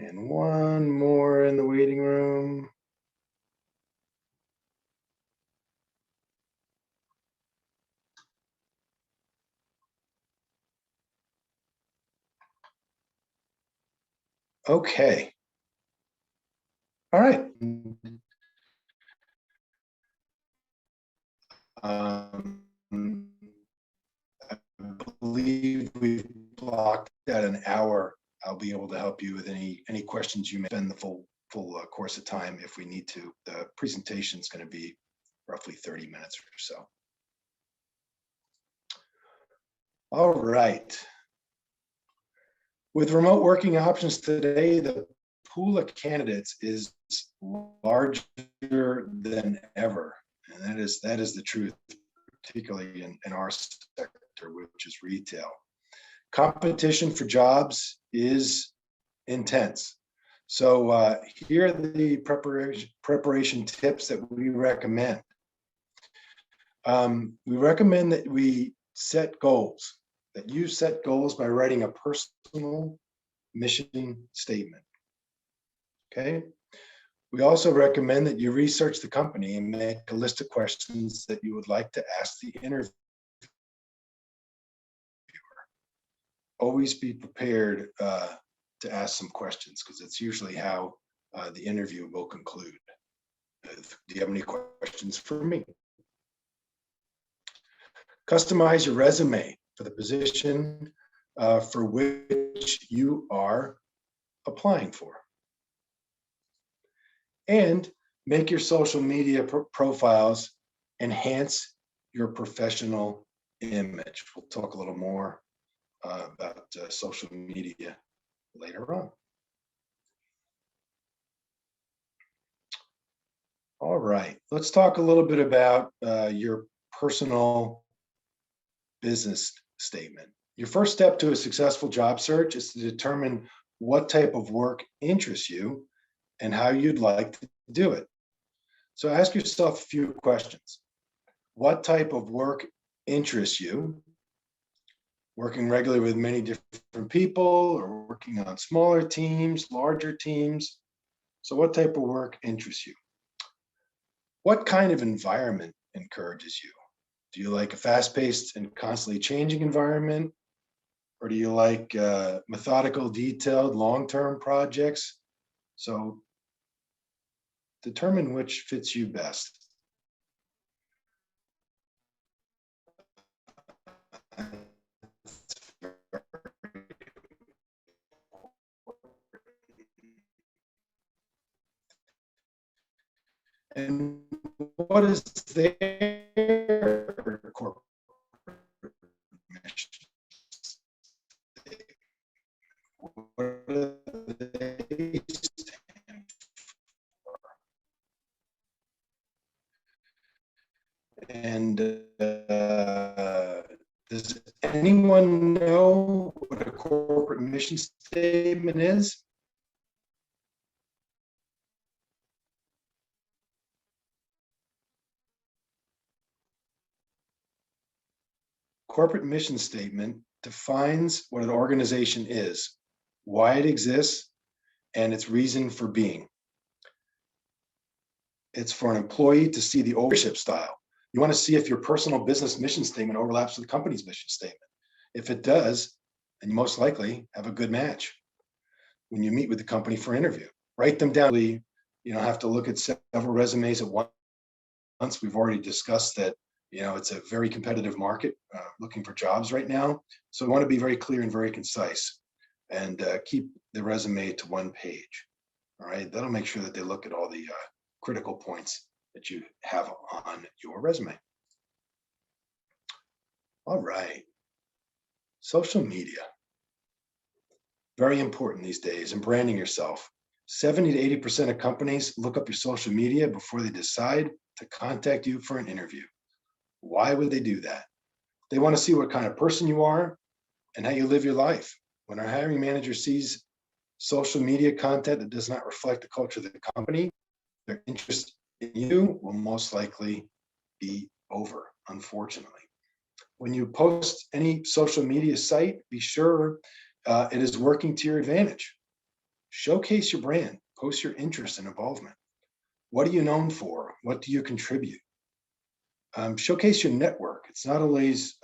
And one more in the waiting room. Okay. All right. I believe we've blocked out an hour. I'll be able to help you with any questions you may spend the full course of time if we need to. The presentation is going to be roughly 30 minutes or so. All right. With remote working options today, the pool of candidates is larger than ever. And that is the truth, particularly in our sector, which is retail. Competition for jobs is intense. So here are the preparation tips that we recommend. We recommend that we set goals, that you set goals by writing a personal mission statement. Okay. We also recommend that you research the company and make a list of questions that you would like to ask the interviewer. Always be prepared to ask some questions, because it's usually how the interview will conclude. Do you have any questions for me? Customize your resume for the position for which you are applying for. And make your social media profiles enhance your professional image. We'll talk a little more about social media later on. All right, let's talk a little bit about your personal business statement. Your first step to a successful job search is to determine what type of work interests you and how you'd like to do it. So ask yourself a few questions. What type of work interests you? Working regularly with many different people, or working on smaller teams, larger teams? So what type of work interests you? What kind of environment encourages you? Do you like a fast-paced and constantly changing environment? Or do you like methodical, detailed, long-term projects? So determine which fits you best. And what is their corporate mission? What do they stand for? And does anyone know what a corporate mission statement is? Corporate mission statement defines what an organization is, why it exists, and its reason for being. It's for an employee to see the ownership style. You want to see if your personal business mission statement overlaps with the company's mission statement. If it does, then you most likely have a good match when you meet with the company for interview. Write them down. You don't have to look at several resumes at once. We've already discussed that it's a very competitive market looking for jobs right now. So we want to be very clear and very concise, and keep the resume to one page. All right, that'll make sure that they look at all the critical points that you have on your resume. All right, social media. Very important these days, and branding yourself. 70 to 80% of companies look up your social media before they decide to contact you for an interview. Why would they do that? They want to see what kind of person you are and how you live your life. When our hiring manager sees social media content that does not reflect the culture of the company, their interest in you will most likely be over, unfortunately. When you post any social media site, be sure it is working to your advantage. Showcase your brand, post your interest and involvement. What are you known for? What do you contribute? Showcase your network. It's not always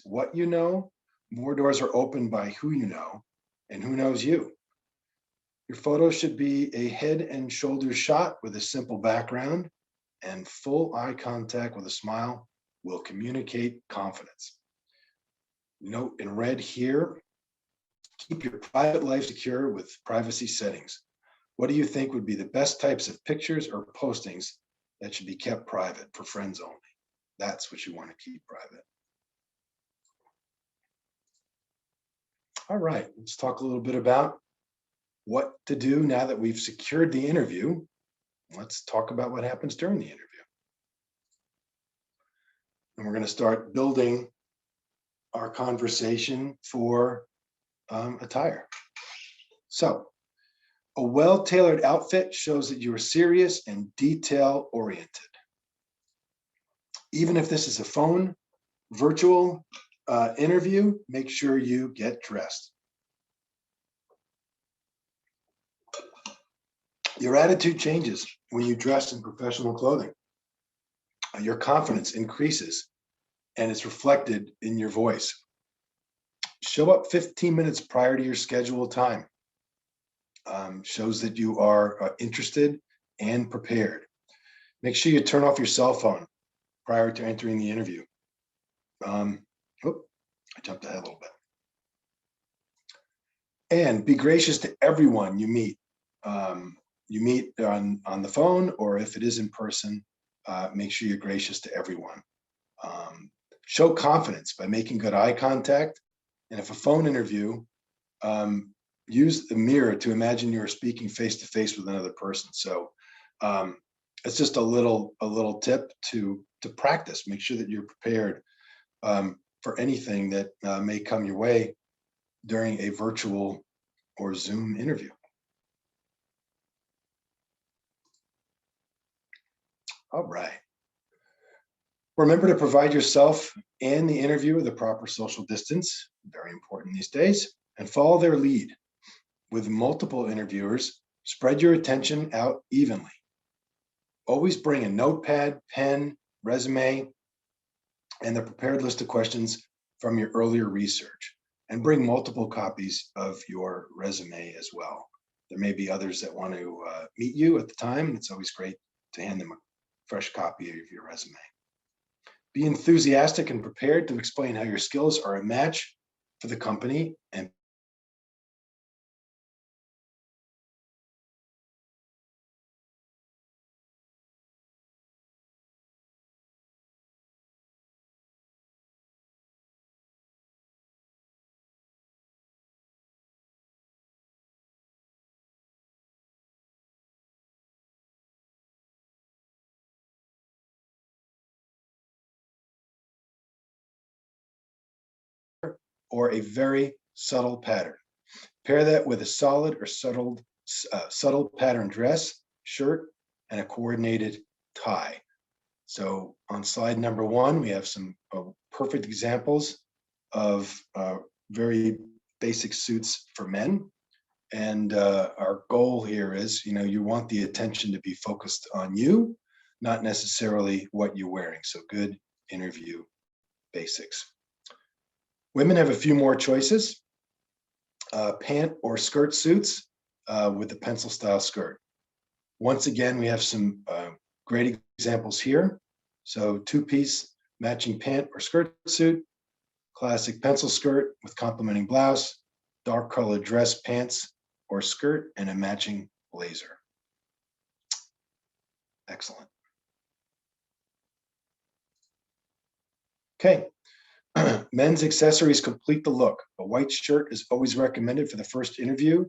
what you know. More doors are opened by who you know and who knows you. Your photo should be a head and shoulders shot with a simple background, and full eye contact with a smile will communicate confidence. Note in red here, keep your private life secure with privacy settings. What do you think would be the best types of pictures or postings that should be kept private for friends only? That's what you want to keep private. All right, let's talk a little bit about what to do now that we've secured the interview. Let's talk about what happens during the interview. And we're going to start building our conversation for attire. So, a well-tailored outfit shows that you are serious and detail-oriented. Even if this is a phone, virtual interview, make sure you get dressed. Your attitude changes when you dress in professional clothing. Your confidence increases and it's reflected in your voice. Show up 15 minutes prior to your scheduled time. Shows that you are interested and prepared. Make sure you turn off your cell phone prior to entering the interview. I jumped ahead a little bit. And be gracious to everyone you meet. You meet on the phone, or if it is in person, make sure you're gracious to everyone. Show confidence by making good eye contact. And if a phone interview, use the mirror to imagine you're speaking face to face with another person. So it's just a little tip to practice. Make sure that you're prepared for anything that may come your way during a virtual or Zoom interview. All right. Remember to provide yourself and the interviewer the proper social distance, very important these days, and follow their lead. With multiple interviewers, spread your attention out evenly. Always bring a notepad, pen, resume, and the prepared list of questions from your earlier research, and bring multiple copies of your resume as well. There may be others that want to meet you at the time, and it's always great to hand them a fresh copy of your resume. Be enthusiastic and prepared to explain how your skills are a match for the company and or a very subtle pattern. Pair that with a solid or subtle pattern dress, shirt, and a coordinated tie. So on slide number 1, we have some perfect examples of very basic suits for men. And our goal here is, you want the attention to be focused on you, not necessarily what you're wearing. So good interview basics. Women have a few more choices, pant or skirt suits with the pencil style skirt. Once again, we have some great examples here. So 2-piece matching pant or skirt suit, classic pencil skirt with complementing blouse, dark colored dress pants or skirt, and a matching blazer. Excellent. Okay. Men's accessories complete the look. A white shirt is always recommended for the first interview,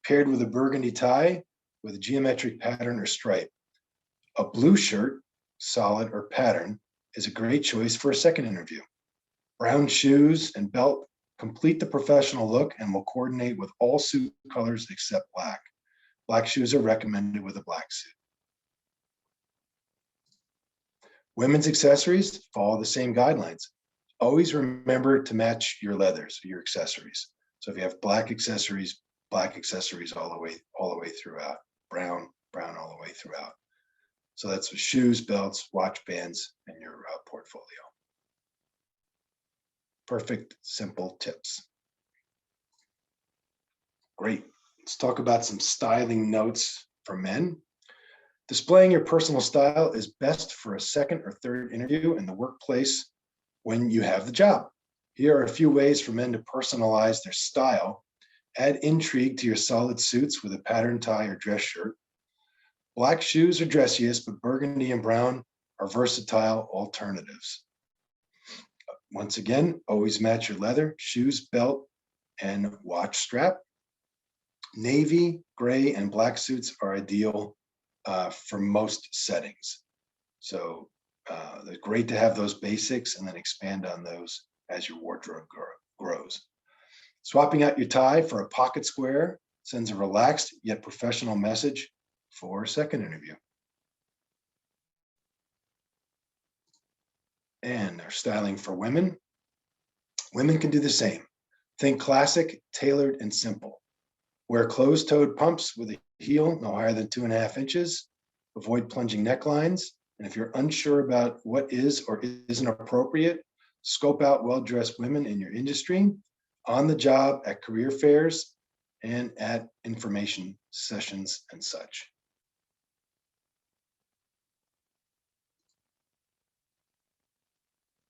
paired with a burgundy tie with a geometric pattern or stripe. A blue shirt, solid or pattern, is a great choice for a second interview. Brown shoes and belt complete the professional look and will coordinate with all suit colors except black. Black shoes are recommended with a black suit. Women's accessories follow the same guidelines. Always remember to match your leathers, your accessories. So if you have black accessories, black accessories all the way throughout, brown all the way throughout. So that's with shoes, belts, watch bands, and your portfolio. Perfect, simple tips. Great. Let's talk about some styling notes for men. Displaying your personal style is best for a second or third interview in the workplace when you have the job. Here are a few ways for men to personalize their style. Add intrigue to your solid suits with a patterned tie or dress shirt. Black shoes are dressiest, but burgundy and brown are versatile alternatives. Once again, always match your leather, shoes, belt, and watch strap. Navy, gray, and black suits are ideal for most settings. So they're great to have those basics and then expand on those as your wardrobe grows. Swapping out your tie for a pocket square sends a relaxed yet professional message for a second interview. And our styling for women. Women can do the same. Think classic, tailored, and simple. Wear closed-toed pumps with a heel no higher than 2.5 inches. Avoid plunging necklines. And if you're unsure about what is or isn't appropriate, scope out well-dressed women in your industry, on the job, at career fairs, and at information sessions and such.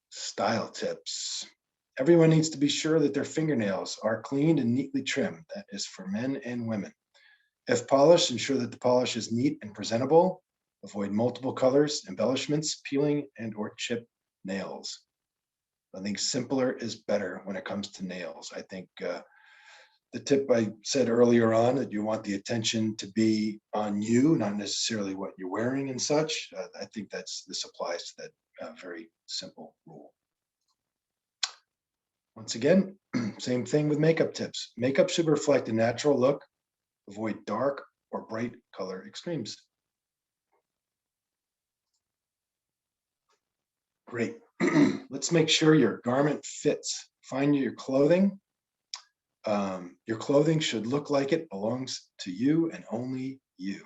Style tips. Everyone needs to be sure that their fingernails are cleaned and neatly trimmed. That is for men and women. If polished, ensure that the polish is neat and presentable. Avoid multiple colors, embellishments, peeling, and or chipped nails. I think simpler is better when it comes to nails. I think the tip I said earlier on, that you want the attention to be on you, not necessarily what you're wearing and such. I think this applies to that very simple rule. Once again, same thing with makeup tips. Makeup should reflect a natural look. Avoid dark or bright color extremes. Great. Let's make sure your garment fits. Find your clothing. Your clothing should look like it belongs to you and only you.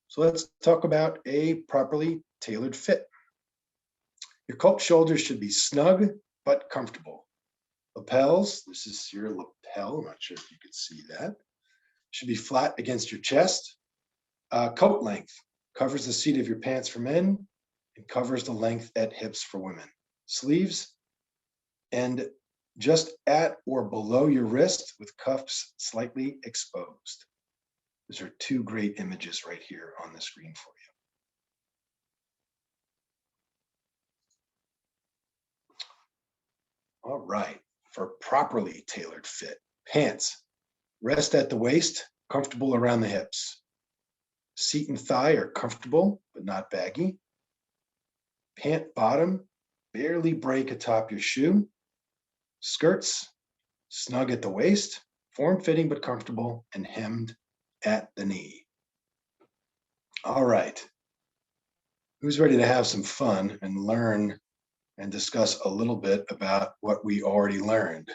So let's talk about a properly tailored fit. Your coat shoulders should be snug but comfortable. Lapels, this is your lapel, I'm not sure if you could see that, should be flat against your chest. Coat length covers the seat of your pants for men and covers the length at hips for women. Sleeves and just at or below your wrist with cuffs slightly exposed. Those are two great images right here on the screen for you. All right, for properly tailored fit, pants rest at the waist, comfortable around the hips. Seat and thigh are comfortable, but not baggy. Pant bottom barely break atop your shoe. Skirts snug at the waist, form-fitting but comfortable, and hemmed at the knee. All right. Who's ready to have some fun and learn and discuss a little bit about what we already learned?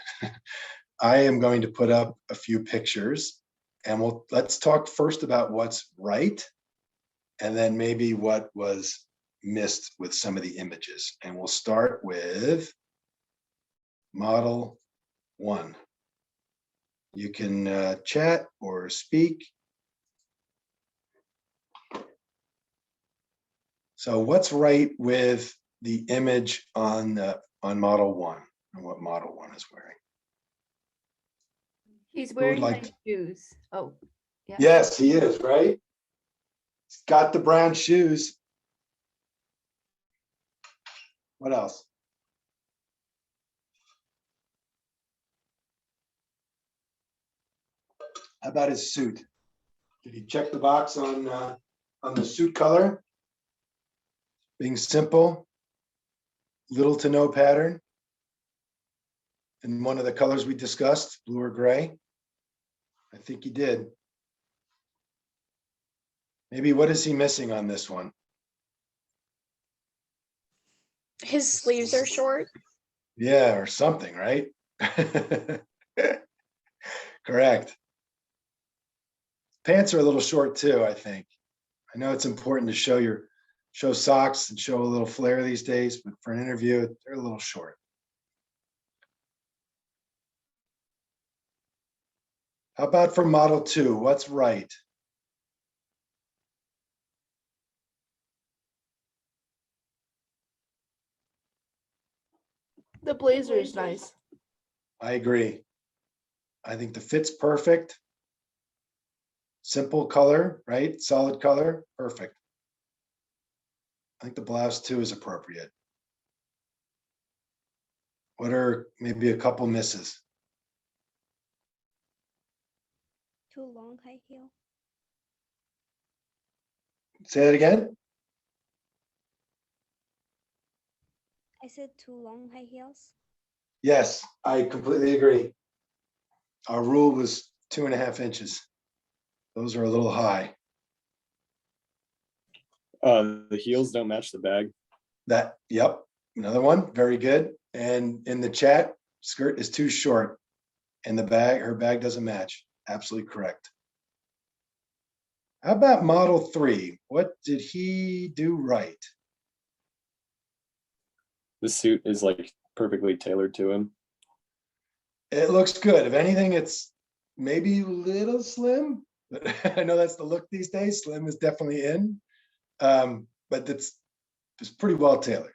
I am going to put up a few pictures, and let's talk first about what's right, and then maybe what was missed with some of the images. And we'll start with model 1. You can chat or speak. So what's right with the image on model 1 and what model 1 is wearing? He's wearing nice shoes. Oh, yeah. Yes, he is, right? He's got the brown shoes. What else? How about his suit? Did he check the box on the suit color? Being simple, little to no pattern. And one of the colors we discussed, blue or gray. I think he did. Maybe what is he missing on this one? His sleeves are short. Yeah, or something, right? Correct. Pants are a little short too, I think. I know it's important to show socks and show a little flair these days, but for an interview, they're a little short. How about for model 2? What's right? The blazer is nice. I agree. I think the fit's perfect. Simple color, right? Solid color, perfect. I think the blouse too is appropriate. What are maybe a couple misses? Too long high heel. Say that again? I said too long high heels. Yes, I completely agree. Our rule was 2.5 inches. Those are a little high. The heels don't match the bag. Yep, another one, very good. And in the chat, skirt is too short and her bag doesn't match. Absolutely correct. How about model 3? What did he do right? The suit is like perfectly tailored to him. It looks good. If anything, it's maybe a little slim, but I know that's the look these days. Slim is definitely in, but it's pretty well tailored.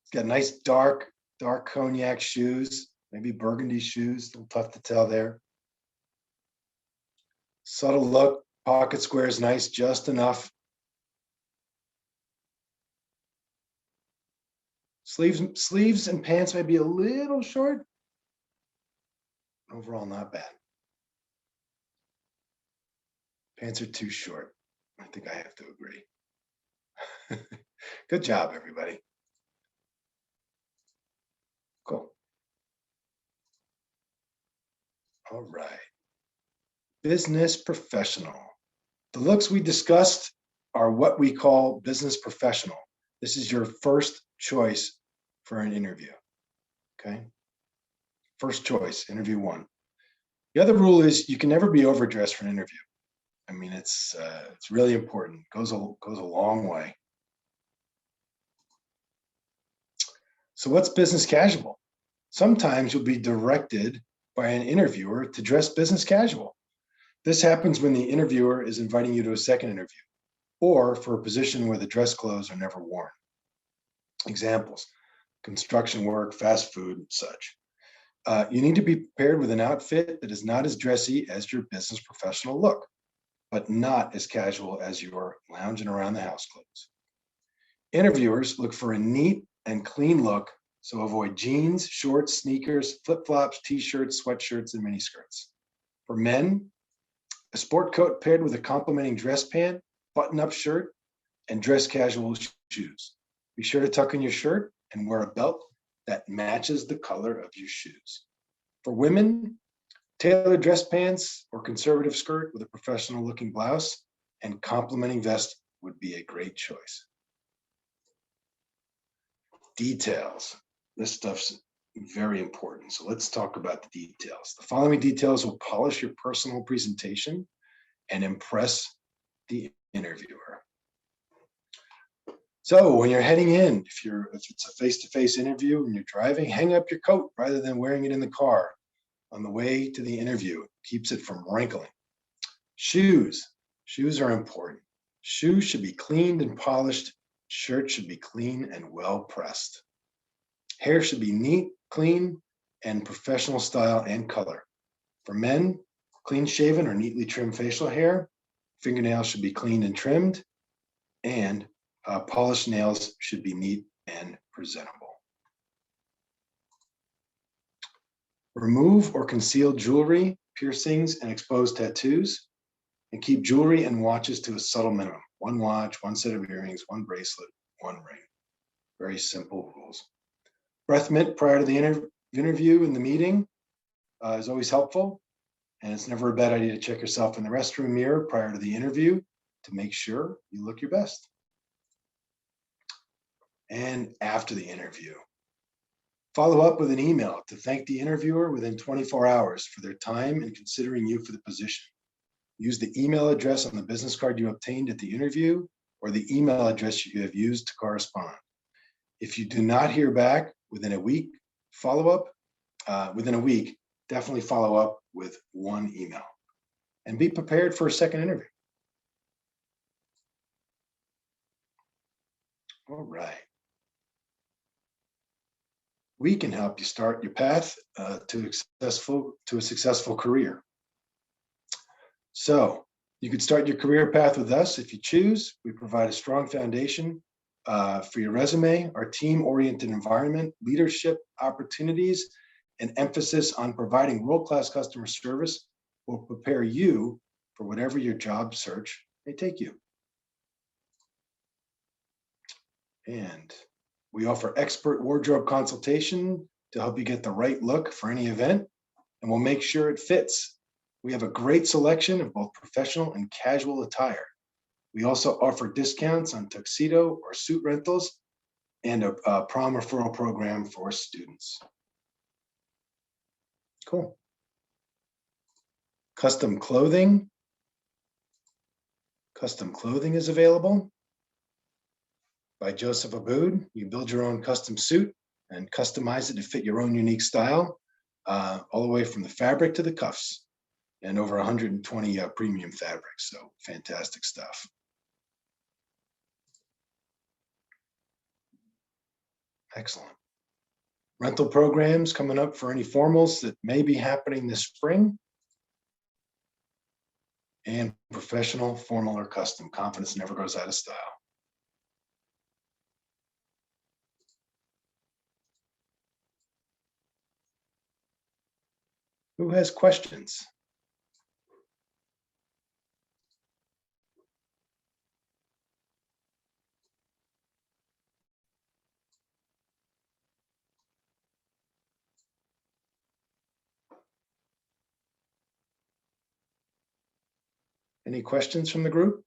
It's got nice dark cognac shoes, maybe burgundy shoes. A little tough to tell there. Subtle look, pocket square is nice, just enough. Sleeves and pants may be a little short. Overall, not bad. Pants are too short. I think I have to agree. Good job, everybody. Cool. All right. Business professional. The looks we discussed are what we call business professional. This is your first choice for an interview. Okay. First choice, interview 1. The other rule is you can never be overdressed for an interview. I mean, it's really important. Goes a long way. So what's business casual? Sometimes you'll be directed by an interviewer to dress business casual. This happens when the interviewer is inviting you to a second interview or for a position where the dress clothes are never worn. Examples: construction work, fast food, and such. You need to be prepared with an outfit that is not as dressy as your business professional look, but not as casual as your lounging around the house clothes. Interviewers look for a neat and clean look, so avoid jeans, shorts, sneakers, flip-flops, t-shirts, sweatshirts, and miniskirts. For men, a sport coat paired with a complementing dress pant, button-up shirt, and dress casual shoes. Be sure to tuck in your shirt and wear a belt that matches the color of your shoes. For women, tailored dress pants or conservative skirt with a professional looking blouse and complementing vest would be a great choice. Details. This stuff's very important. So let's talk about the details. The following details will polish your personal presentation and impress the interviewer. So when you're heading in, if it's a face-to-face interview and you're driving, hang up your coat rather than wearing it in the car on the way to the interview. It keeps it from wrinkling. Shoes. Shoes are important. Shoes should be cleaned and polished. Shirt should be clean and well pressed. Hair should be neat, clean, and professional style and color. For men, clean shaven or neatly trimmed facial hair. Fingernails should be cleaned and trimmed, and polished nails should be neat and presentable. Remove or conceal jewelry, piercings, and exposed tattoos, and keep jewelry and watches to a subtle minimum. 1 watch, 1 set of earrings, 1 bracelet, 1 ring. Very simple rules. Breath mint prior to the interview and the meeting is always helpful. And it's never a bad idea to check yourself in the restroom mirror prior to the interview to make sure you look your best. And after the interview, Follow up with an email to thank the interviewer within 24 hours for their time and considering you for the position. Use the email address on the business card you obtained at the interview or the email address you have used to correspond. If you do not hear back within a week, definitely follow up with one email and be prepared for a second interview. All right. We can help you start your path to a successful career. So you could start your career path with us if you choose. We provide a strong foundation for your resume, our team-oriented environment, leadership opportunities, and emphasis on providing world-class customer service will prepare you for whatever your job search may take you. And we offer expert wardrobe consultation to help you get the right look for any event, and we'll make sure it fits. We have a great selection of both professional and casual attire. We also offer discounts on tuxedo or suit rentals and a prom referral program for students. Cool. Custom clothing. Custom clothing is available by Joseph Aboud. You build your own custom suit and customize it to fit your own unique style, all the way from the fabric to the cuffs, and over 120 premium fabrics. So fantastic stuff. Excellent. Rental programs coming up for any formals that may be happening this spring. And professional, formal, or custom. Confidence never goes out of style. Who has questions? Any questions from the group?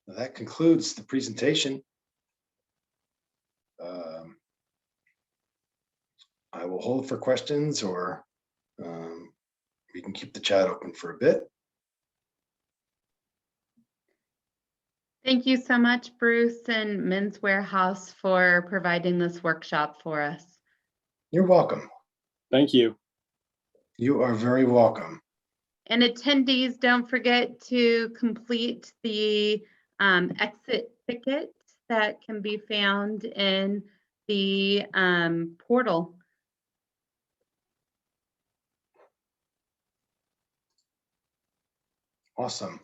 Well, that concludes the presentation. I will hold for questions, or we can keep the chat open for a bit. Thank you so much, Bruce and Men's Wearhouse, for providing this workshop for us. You're welcome. Thank you. You are very welcome. And attendees, don't forget to complete the exit ticket that can be found in the portal. Awesome.